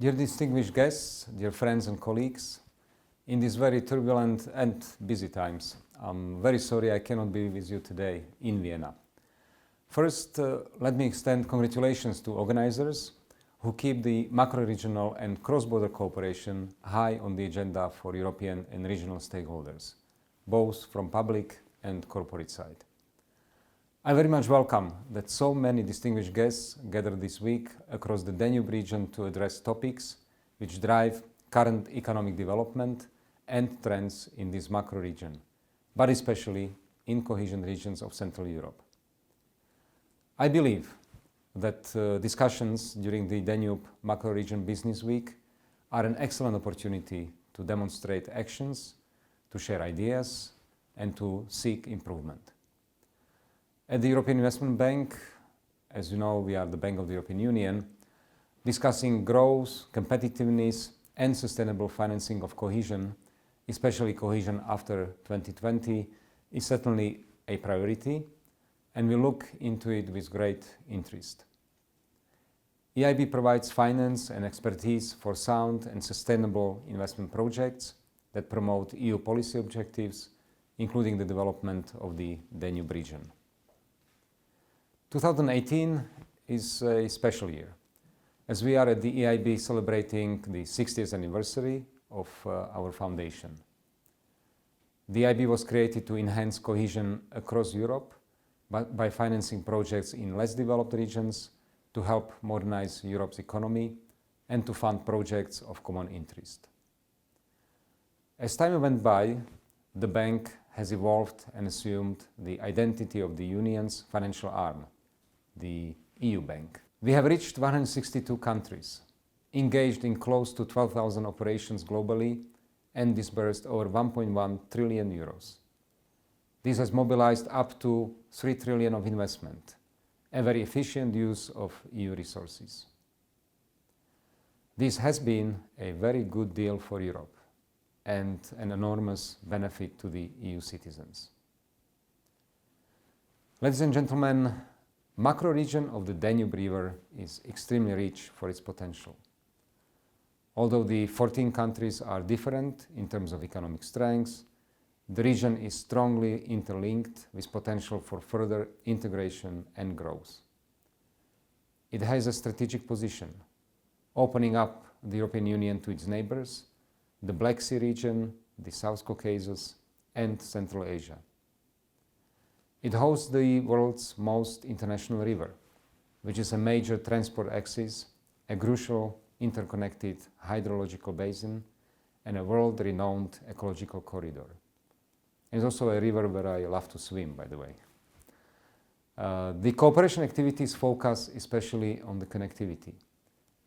Dear distinguished guests, dear friends and colleagues, in these very turbulent and busy times, I'm very sorry I cannot be with you today in Vienna. First, let me extend congratulations to organizers who keep the macro-regional and cross-border cooperation high on the agenda for European and regional stakeholders, both from public and corporate side. I very much welcome that so many distinguished guests gathered this week across the Danube region to address topics which drive current economic development and trends in this macro region, but especially in cohesion regions of Central Europe. I believe that discussions during the Danube Macro Region Business Week are an excellent opportunity to demonstrate actions, to share ideas, and to seek improvement. At the European Investment Bank, as you know, we are the Bank of the European Union, discussing growth, competitiveness, and sustainable financing of cohesion, especially cohesion after 2020, is certainly a priority, and we look into it with great interest. EIB provides finance and expertise for sound and sustainable investment projects that promote EU policy objectives, including the development of the Danube region. 2018 is a special year, as we are at the EIB celebrating the 60th anniversary of our foundation. The EIB was created to enhance cohesion across Europe by financing projects in less developed regions, to help modernize Europe's economy, and to fund projects of common interest. As time went by, the bank has evolved and assumed the identity of the Union's financial arm, the EU Bank. We have reached 162 countries, engaged in close to 12,000 operations globally, and disbursed over 1.1 trillion euros. This has mobilized up to 3 trillion of investment, a very efficient use of EU resources. This has been a very good deal for Europe and an enormous benefit to the EU citizens. Ladies and gentlemen, macro region of the Danube River is extremely rich for its potential. Although the 14 countries are different in terms of economic strengths, the region is strongly interlinked with potential for further integration and growth. It has a strategic position, opening up the European Union to its neighbors, the Black Sea region, the South Caucasus, and Central Asia. It hosts the world's most international river, which is a major transport axis, a crucial interconnected hydrological basin, and a world-renowned ecological corridor. It's also a river where I love to swim, by the way. The cooperation activities focus especially on the connectivity,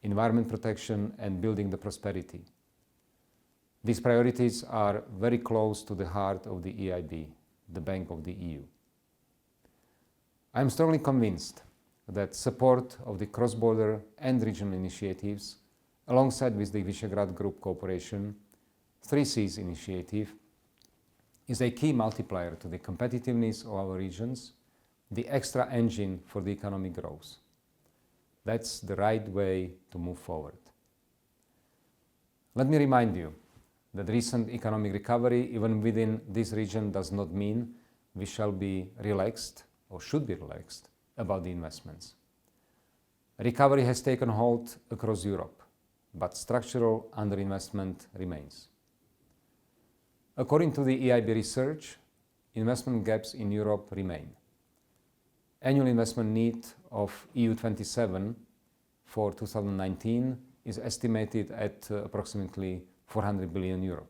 environment protection, and building the prosperity. These priorities are very close to the heart of the EIB, the Bank of the EU. I am strongly convinced that support of the cross-border and regional initiatives, alongside with the Visegrad Group cooperation, 3Cs initiative, is a key multiplier to the competitiveness of our regions, the extra engine for the economic growth. That's the right way to move forward. Let me remind you that recent economic recovery, even within this region, does not mean we shall be relaxed or should be relaxed about the investments. Recovery has taken hold across Europe, but structural underinvestment remains. According to the EIB research, investment gaps in Europe remain. Annual investment need of EU27 for 2019 is estimated at approximately 400 billion euro,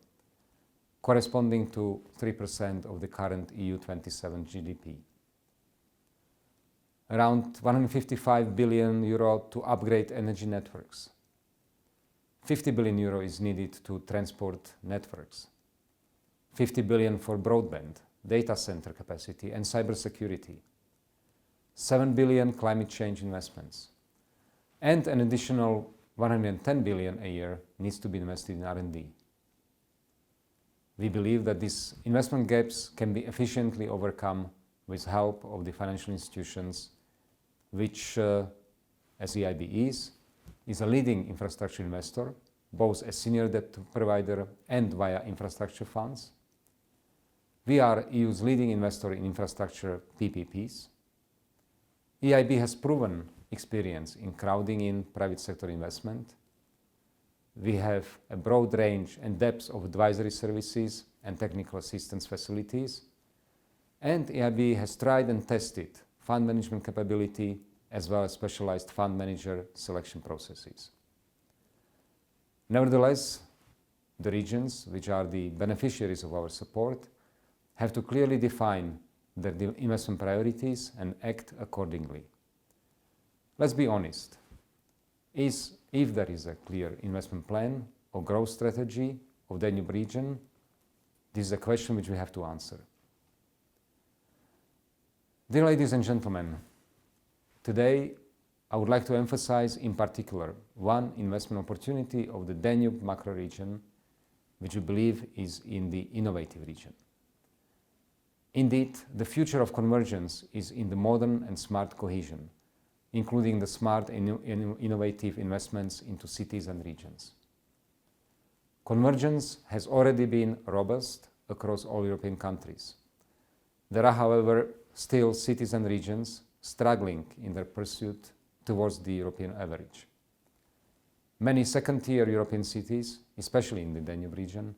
corresponding to 3% of the current EU27 GDP. Around 155 billion euro to upgrade energy networks. 50 billion euro is needed to transport networks. 50 billion for broadband, data center capacity, and cybersecurity. 7 billion climate change investments. And an additional 110 billion a year needs to be invested in R&D. We believe that these investment gaps can be efficiently overcome with help of the financial institutions, which, as EIB is, is a leading infrastructure investor, both as senior debt provider and via infrastructure funds. We are EU's leading investor in infrastructure PPPs. EIB has proven experience in crowding in private sector investment. We have a broad range and depth of advisory services and technical assistance facilities. And EIB has tried and tested fund management capability as well as specialized fund manager selection processes. Nevertheless, the regions, which are the beneficiaries of our support, have to clearly define their investment priorities and act accordingly. Let's be honest. If there is a clear investment plan or growth strategy of the Danube region, this is a question which we have to answer. Dear ladies and gentlemen, today I would like to emphasize in particular one investment opportunity of the Danube Macro Region, which we believe is in the innovative region. Indeed, the future of convergence is in the modern and smart cohesion, including the smart and innovative investments into cities and regions. Convergence has already been robust across all European countries. There are, however, still cities and regions struggling in their pursuit towards the European average. Many second-tier European cities, especially in the Danube region,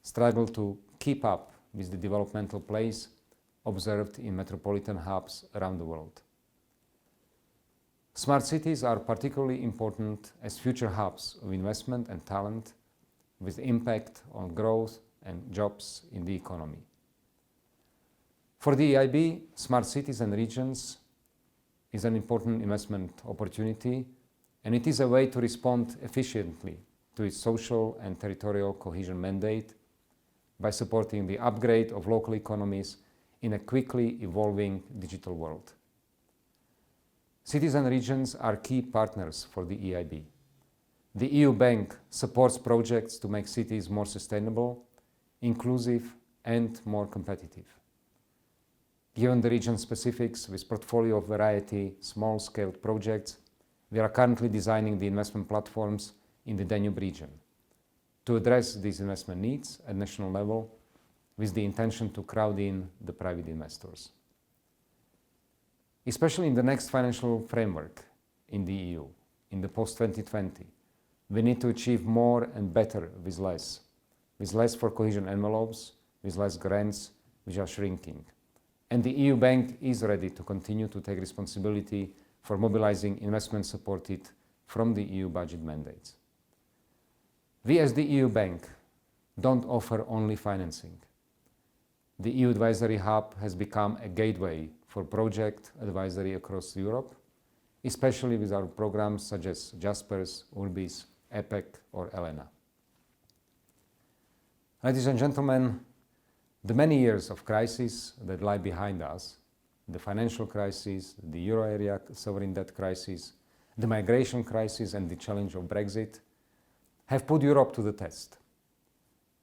struggle to keep up with the developmental pace observed in metropolitan hubs around the world. Smart cities are particularly important as future hubs of investment and talent with impact on growth and jobs in the economy. For the EIB, smart cities and regions is an important investment opportunity, and it is a way to respond efficiently to its social and territorial cohesion mandate by supporting the upgrade of local economies in a quickly evolving digital world. Cities and regions are key partners for the EIB. The EU Bank supports projects to make cities more sustainable, inclusive and more competitive. Given the region specifics with portfolio of variety small-scale projects, we are currently designing the investment platforms in the Danube region to address these investment needs at national level with the intention to crowd in the private investors. Especially in the next financial framework in the EU, in the post-2020, we need to achieve more and better with less for cohesion envelopes, with less grants, which are shrinking. And the EU Bank is ready to continue to take responsibility for mobilizing investment supported from the EU budget mandates. We as the EU Bank don't offer only financing. The EU Advisory Hub has become a gateway for project advisory across Europe, especially with our programs such as JASPERS, URBIS, EPEC or ELENA. Ladies and gentlemen, the many years of crisis that lie behind us, the financial crisis, the euro area sovereign debt crisis, the migration crisis and the challenge of Brexit, have put Europe to the test.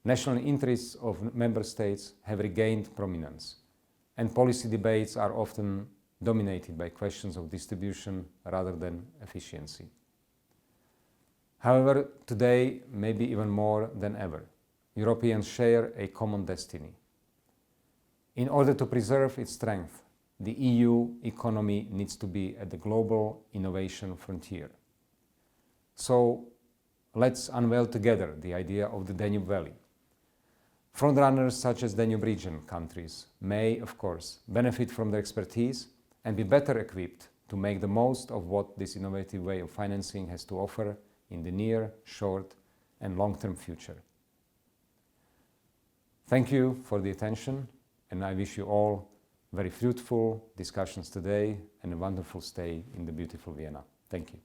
National interests of member states have regained prominence, and policy debates are often dominated by questions of distribution rather than efficiency. However, today, maybe even more than ever, Europeans share a common destiny. In order to preserve its strength, the EU economy needs to be at the global innovation frontier. So, let's unveil together the idea of the Danube Valley. Frontrunners such as Danube region countries may, of course, benefit from their expertise and be better equipped to make the most of what this innovative way of financing has to offer in the near, short and long-term future. Thank you for the attention, and I wish you all very fruitful discussions today and a wonderful stay in the beautiful Vienna. Thank you.